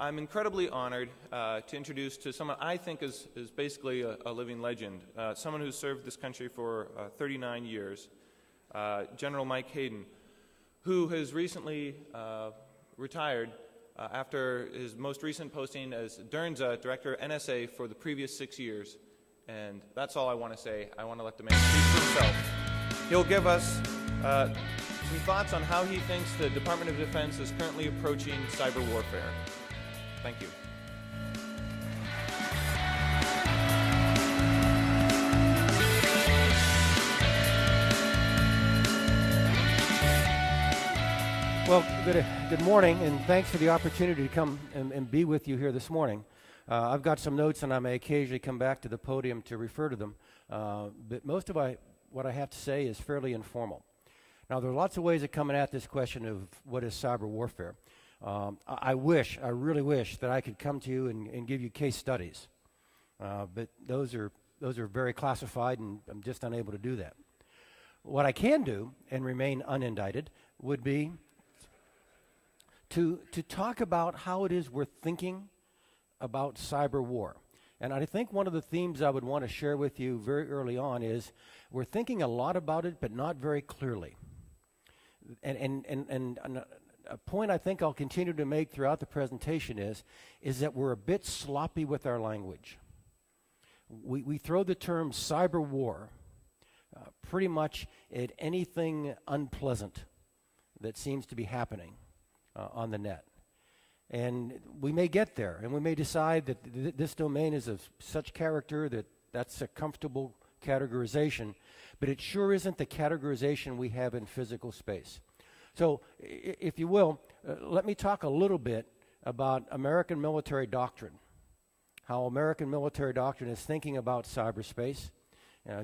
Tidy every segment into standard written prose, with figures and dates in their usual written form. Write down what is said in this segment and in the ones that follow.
I'm incredibly honored to introduce to someone I think is basically a living legend, someone who's served this country for 39 years, General Mike Hayden, who has recently retired after his most recent posting as DERNZA, Director NSA, for the previous 6 years. And that's all I want to say. I want to let the man speak for himself. He'll give us some thoughts on how he thinks the Department of Defense is currently approaching cyber warfare. Thank you. Well, good morning, and thanks for the opportunity to come and be with you here this morning. I've got some notes, and I may occasionally come back to the podium to refer to them, but most of what I have to say is fairly informal. Now, there are lots of ways of coming at this question of what is cyber warfare. I really wish that I could come to you and give you case studies, but those are very classified, and I'm just unable to do that. What I can do, and remain unindicted, would be to talk about how it is we're thinking about cyber war. And I think one of the themes I would want to share with you very early on is we're thinking a lot about it, but not very clearly. And a point I think I'll continue to make throughout the presentation is that we're a bit sloppy with our language. We throw the term cyber war pretty much at anything unpleasant that seems to be happening on the net. And we may get there, and we may decide that this domain is of such character that that's a comfortable categorization, but it sure isn't the categorization we have in physical space. So, if you will, let me talk a little bit about American military doctrine, how American military doctrine is thinking about cyberspace,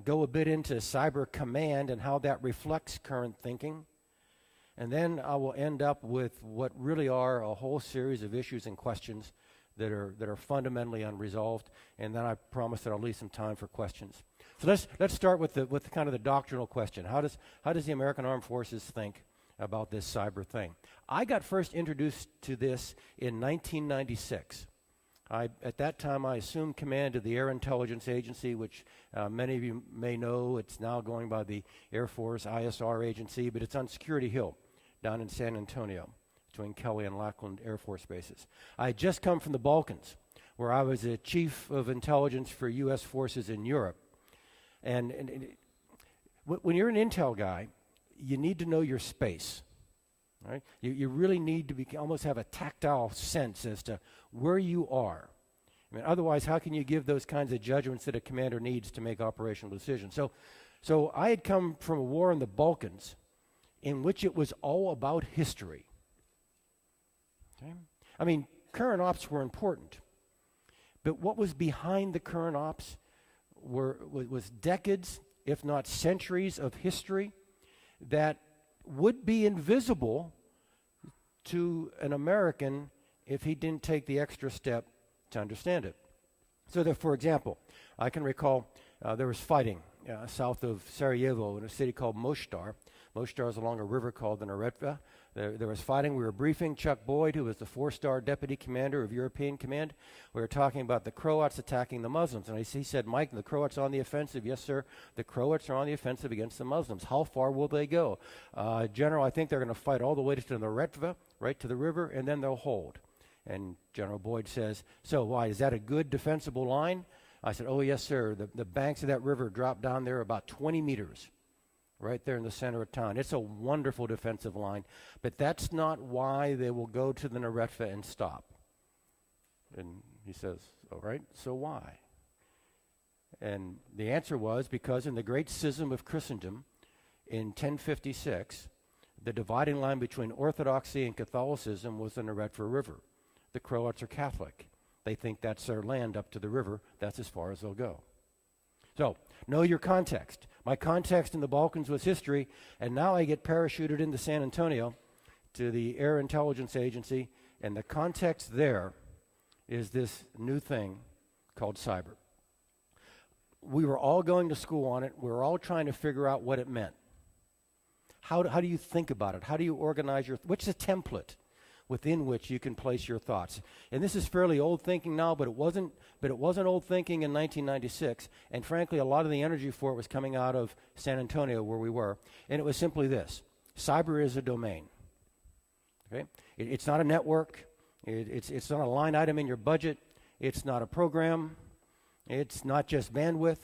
go a bit into cyber command and how that reflects current thinking, and then I will end up with what really are a whole series of issues and questions that are fundamentally unresolved, and then I promise that I'll leave some time for questions. So let's start with kind of the doctrinal question. How does the American Armed Forces think about this cyber thing? I got first introduced to this in 1996. At that time, I assumed command of the Air Intelligence Agency, which many of you may know. It's now going by the Air Force ISR Agency, but it's on Security Hill down in San Antonio between Kelly and Lackland Air Force bases. I had just come from the Balkans, where I was a chief of intelligence for U.S. forces in Europe. And when you're an intel guy, you need to know your space. Right? You really need to almost have a tactile sense as to where you are. I mean, otherwise, how can you give those kinds of judgments that a commander needs to make operational decisions? So I had come from a war in the Balkans in which it was all about history. Okay? I mean, current ops were important, but what was behind the current ops was decades, if not centuries, of history that would be invisible to an American if he didn't take the extra step to understand it. So that, for example, I can recall there was fighting south of Sarajevo in a city called Mostar. Mostar is along a river called the Neretva. There was fighting. We were briefing Chuck Boyd, who was the 4-star deputy commander of European Command. We were talking about the Croats attacking the Muslims. And he said, Mike, the Croats are on the offensive. Yes, sir. The Croats are on the offensive against the Muslims. How far will they go? General, I think they're going to fight all the way to the Neretva, right to the river, and then they'll hold. And General Boyd says, so why? Is that a good defensible line? I said, oh, yes, sir. The banks of that river drop down there about 20 meters. Right there in the center of town. It's a wonderful defensive line, but that's not why they will go to the Neretva and stop. And he says, all right, so why? And the answer was because in the great schism of Christendom in 1056, the dividing line between Orthodoxy and Catholicism was the Neretva River. The Croats are Catholic. They think that's their land up to the river. That's as far as they'll go. So, know your context. My context in the Balkans was history, and now I get parachuted into San Antonio to the Air Intelligence Agency, and the context there is this new thing called cyber. We were all going to school on it. We were all trying to figure out what it meant. How do you think about it? How do you organize what's the template? within which you can place your thoughts. And this is fairly old thinking now, but it wasn't old thinking in 1996. And frankly, a lot of the energy for it was coming out of San Antonio, where we were. And it was simply this: cyber is a domain. Okay? It's not a network. It's not a line item in your budget. It's not a program. It's not just bandwidth.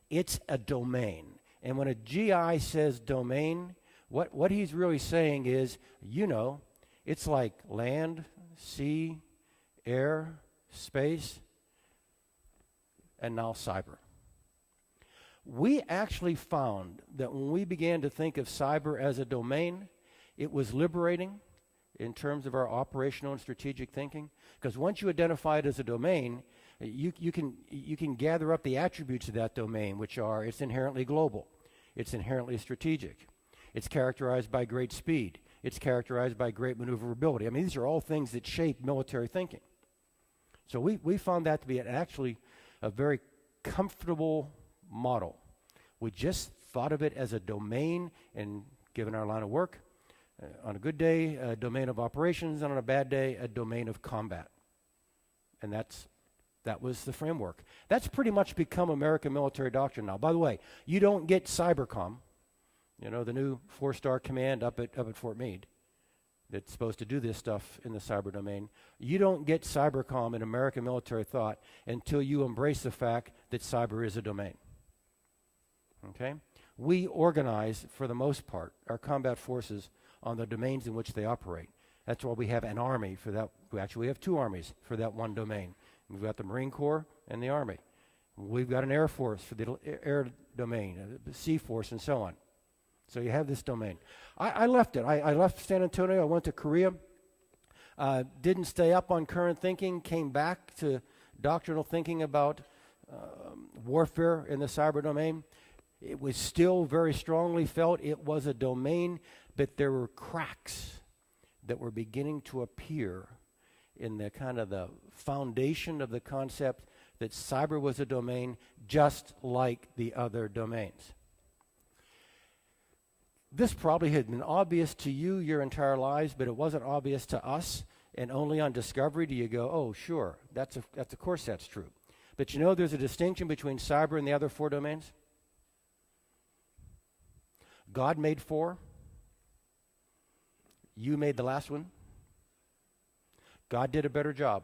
It's a domain. And when a GI says domain, what he's really saying is, it's like land, sea, air, space, and now cyber. We actually found that when we began to think of cyber as a domain, it was liberating in terms of our operational and strategic thinking, because once you identify it as a domain, you can gather up the attributes of that domain, which are: it's inherently global, it's inherently strategic, it's characterized by great speed, it's characterized by great maneuverability. I mean, these are all things that shape military thinking. So we found that to be actually a very comfortable model. We just thought of it as a domain, and given our line of work, on a good day, a domain of operations, and on a bad day, a domain of combat. And that was the framework. That's pretty much become American military doctrine now. By the way, you don't get Cybercom, the new 4-star command up at Fort Meade that's supposed to do this stuff in the cyber domain. You don't get Cybercom in American military thought until you embrace the fact that cyber is a domain. Okay? We organize, for the most part, our combat forces on the domains in which they operate. That's why we have an army for that. We have 2 armies for that one domain. We've got the Marine Corps and the Army. We've got an Air Force for the air domain, the Sea Force, and so on. So you have this domain. I left it. I left San Antonio. I went to Korea. Didn't stay up on current thinking. Came back to doctrinal thinking about warfare in the cyber domain. It was still very strongly felt it was a domain, but there were cracks that were beginning to appear in the kind of the foundation of the concept that cyber was a domain just like the other domains. This probably had been obvious to you your entire lives, but it wasn't obvious to us, and only on discovery do you go, oh, sure, of course that's true. But there's a distinction between cyber and the other 4 domains. God made 4. You made the last one. God did a better job.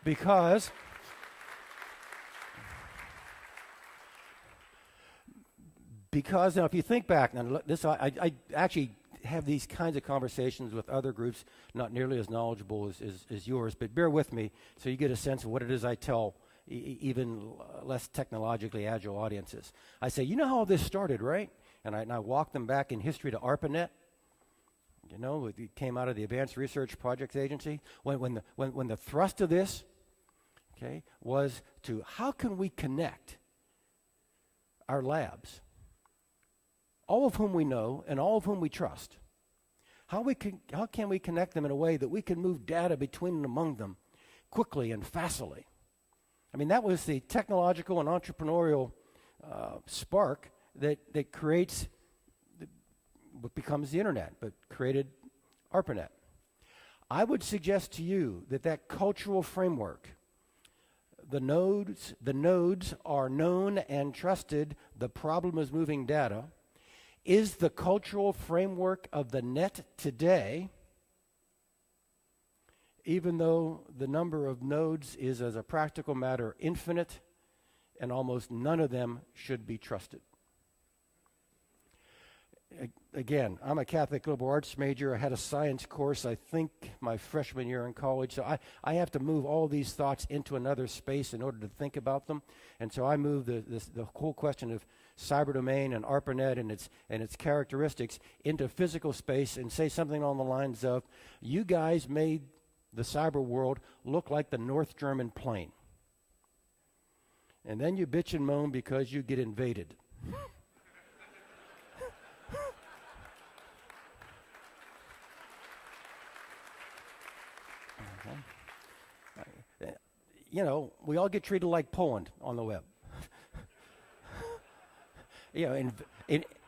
Because now, if you think back, now this I actually have these kinds of conversations with other groups, not nearly as knowledgeable as yours, but bear with me so you get a sense of what it is I tell even less technologically agile audiences. I say, you know how this started, right? And I walk them back in history to ARPANET. It came out of the Advanced Research Projects Agency. When the thrust of this, was to how can we connect our labs, all of whom we know and all of whom we trust. How can we connect them in a way that we can move data between and among them quickly and facilely? I mean, that was the technological and entrepreneurial spark that creates what becomes the internet, but created ARPANET. I would suggest to you that cultural framework, the nodes are known and trusted, the problem is moving data, is the cultural framework of the net today, even though the number of nodes is, as a practical matter, infinite, and almost none of them should be trusted. Again, I'm a Catholic liberal arts major. I had a science course, I think, my freshman year in college. So I have to move all these thoughts into another space in order to think about them. And so I moved the whole question of cyber domain and ARPANET and its characteristics into physical space and say something along the lines of, you guys made the cyber world look like the North German plain. And then you bitch and moan because you get invaded. We all get treated like Poland on the web.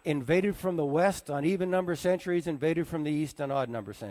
invaded from the west on even number centuries, invaded from the east on odd number centuries.